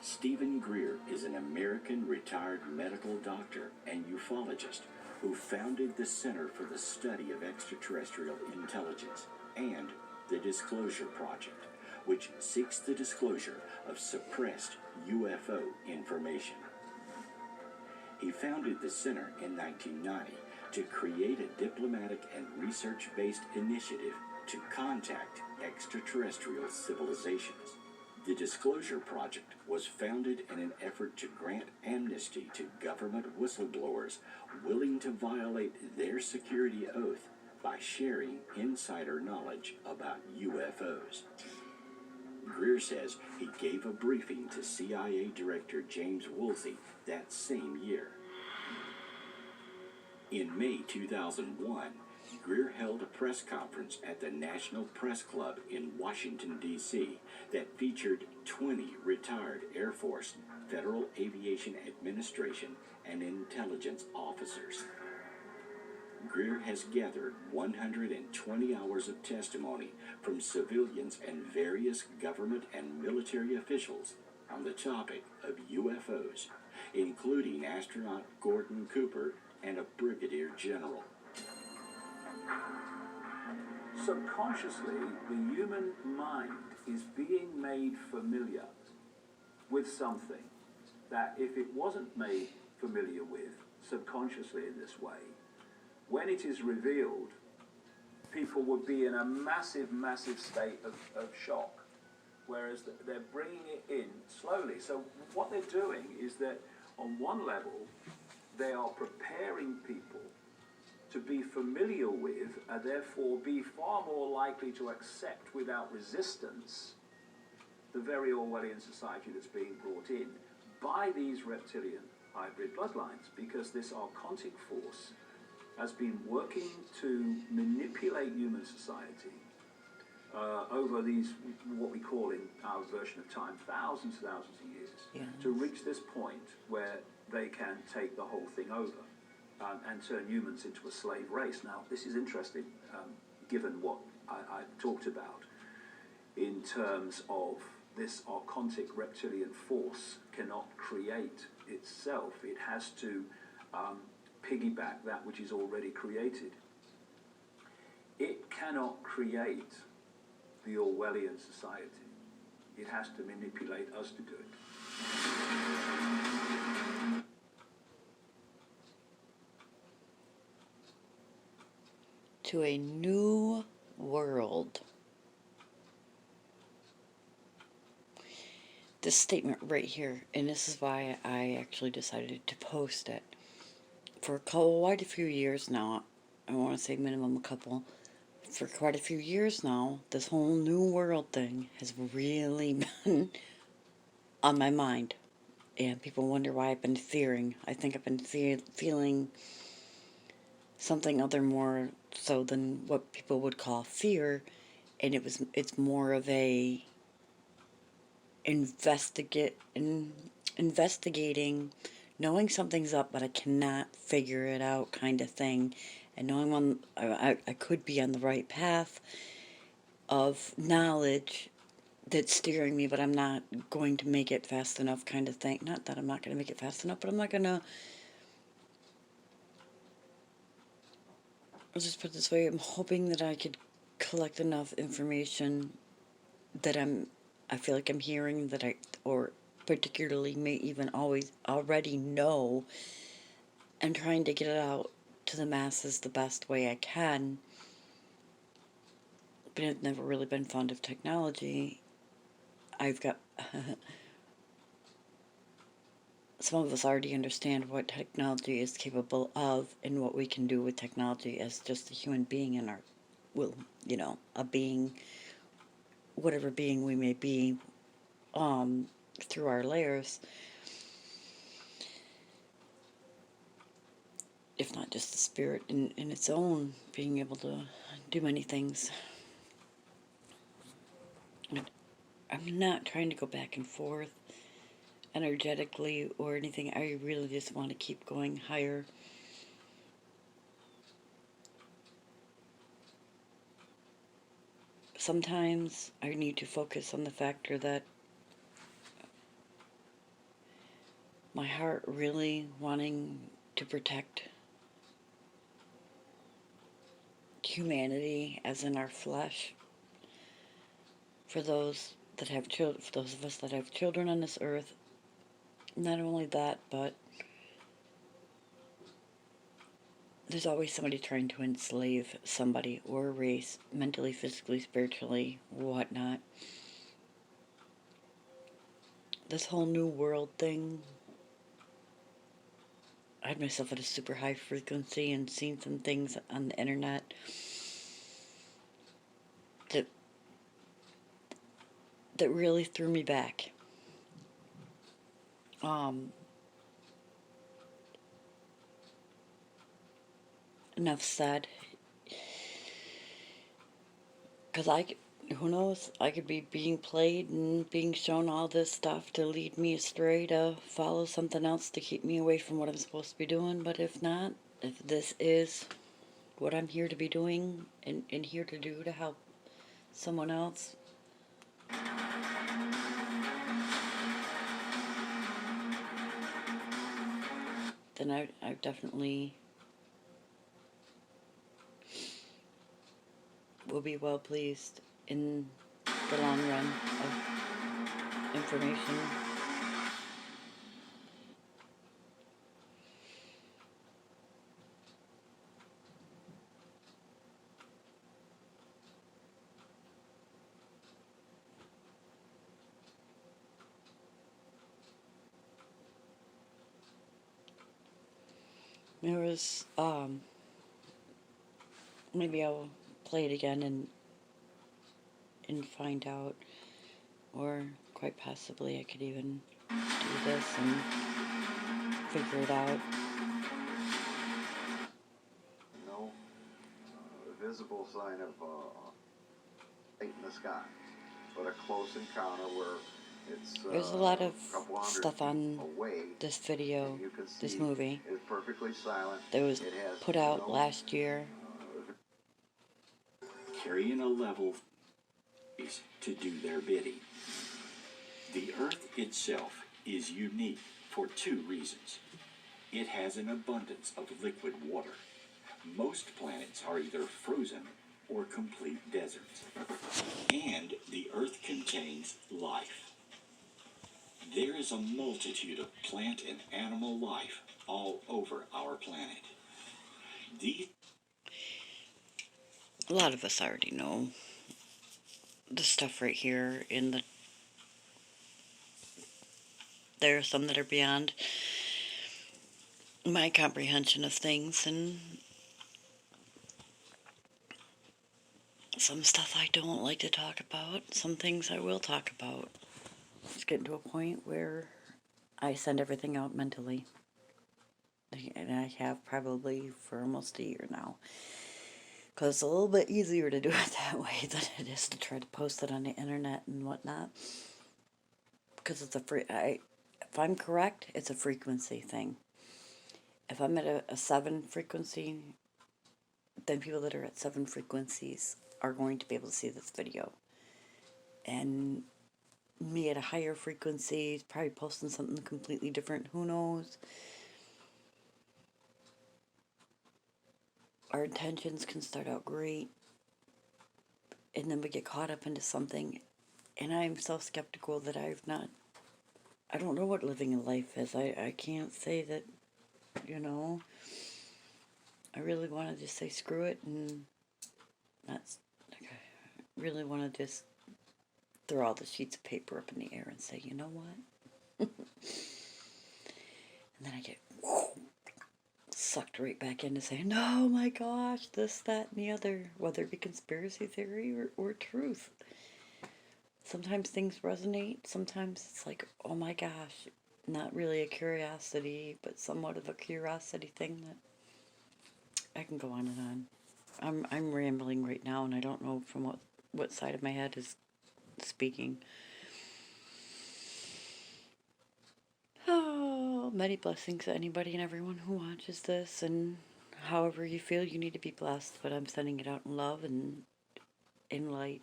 Stephen Greer is an American retired medical doctor and ufologist who founded the Center for the Study of Extraterrestrial Intelligence and the Disclosure Project, which seeks the disclosure of suppressed UFO information. He founded the center in 1990 to create a diplomatic and research-based initiative to contact extraterrestrial civilizations. The Disclosure Project was founded in an effort to grant amnesty to government whistleblowers willing to violate their security oath by sharing insider knowledge about UFOs. Greer says he gave a briefing to CIA Director James Woolsey that same year. In May 2001, Greer held a press conference at the National Press Club in Washington, D.C. that featured 20 retired Air Force, Federal Aviation Administration, and intelligence officers. Greer has gathered 120 hours of testimony from civilians and various government and military officials on the topic of UFOs, including astronaut Gordon Cooper and a brigadier general. Subconsciously, the human mind is being made familiar with something that if it wasn't made familiar with subconsciously in this way, when it is revealed, people would be in a massive, massive state of shock, whereas they're bringing it in slowly. So what they're doing is that on one level, they are preparing people to be familiar with and therefore be far more likely to accept without resistance the very Orwellian society that's being brought in by these reptilian hybrid bloodlines, because this archontic force has been working to manipulate human society over these, what we call in our version of time, thousands of years, to reach this point where they can take the whole thing over and turn humans into a slave race. Now, this is interesting, given what I talked about in terms of this archontic reptilian force cannot create itself. It has to piggyback that which is already created. It cannot create the Orwellian society. It has to manipulate us to do it. To a new world. This statement right here, and this is why I actually decided to post it. For quite a few years now, I want to say minimum a couple, for quite a few years now, this whole new world thing has really been on my mind. And people wonder why I've been fearing. I think I've been feeling something other more so than what people would call fear, and it's more of a investigating, knowing something's up but I cannot figure it out kind of thing, and knowing I could be on the right path of knowledge that's steering me, but I'm not going to make it fast enough kind of thing. Not that I'm not going to make it fast enough, but I'm not going to, I'll just put it this way, I'm hoping that I could collect enough information that I feel like I'm hearing that or particularly may even already know, and trying to get it out to the masses the best way I can. But I've never really been fond of technology. I've got some of us already understand what technology is capable of and what we can do with technology as just a human being in our, well, a being, whatever being we may be, through our layers, if not just the spirit in its own, being able to do many things. I'm not trying to go back and forth energetically or anything. I really just want to keep going higher. Sometimes I need to focus on the factor that my heart really wanting to protect humanity, as in our flesh, for those that have children, for those of us that have children on this earth. Not only that, but there's always somebody trying to enslave somebody or a race, mentally, physically, spiritually, whatnot. This whole new world thing, I had myself at a super high frequency and seen some things on the internet that really threw me back. Enough said. Because who knows, I could be being played and being shown all this stuff to lead me astray, to follow something else to keep me away from what I'm supposed to be doing. But if not, if this is what I'm here to be doing and here to do to help someone else, then I definitely will be well pleased in the long run of information. There was, maybe I'll play it again and find out, or quite possibly I could even do this and figure it out. No visible sign of light in the sky, but a close encounter where it's There's a lot of couple hundred stuff on feet away, this video, and you can this see movie, it's perfectly silent. that was It has put out no, last year. Carrying a level to do their bidding. The Earth itself is unique for two reasons. It has an abundance of liquid water. Most planets are either frozen or complete deserts. And the Earth contains life. There is a multitude of plant and animal life all over our planet. A lot of us already know the stuff right here in the... There are some that are beyond my comprehension of things, and some stuff I don't like to talk about. Some things I will talk about. It's getting to a point where I send everything out mentally. And I have probably for almost a year now. Because it's a little bit easier to do it that way than it is to try to post it on the internet and whatnot. Because it's if I'm correct, it's a frequency thing. If I'm at a 7 frequency, then people that are at 7 frequencies are going to be able to see this video. And me at a higher frequency, probably posting something completely different, who knows. Our intentions can start out great, and then we get caught up into something, and I'm so skeptical that I don't know what living a life is. I can't say that, I really want to just say screw it, and I really want to just throw all the sheets of paper up in the air and say, you know what? And then I get sucked right back into saying, oh my gosh, this, that, and the other, whether it be conspiracy theory or truth. Sometimes things resonate, sometimes it's like, oh my gosh, not really a curiosity, but somewhat of a curiosity thing that I can go on and on. I'm rambling right now, and I don't know from what side of my head is speaking. Oh, many blessings to anybody and everyone who watches this, and however you feel you need to be blessed, but I'm sending it out in love and in light.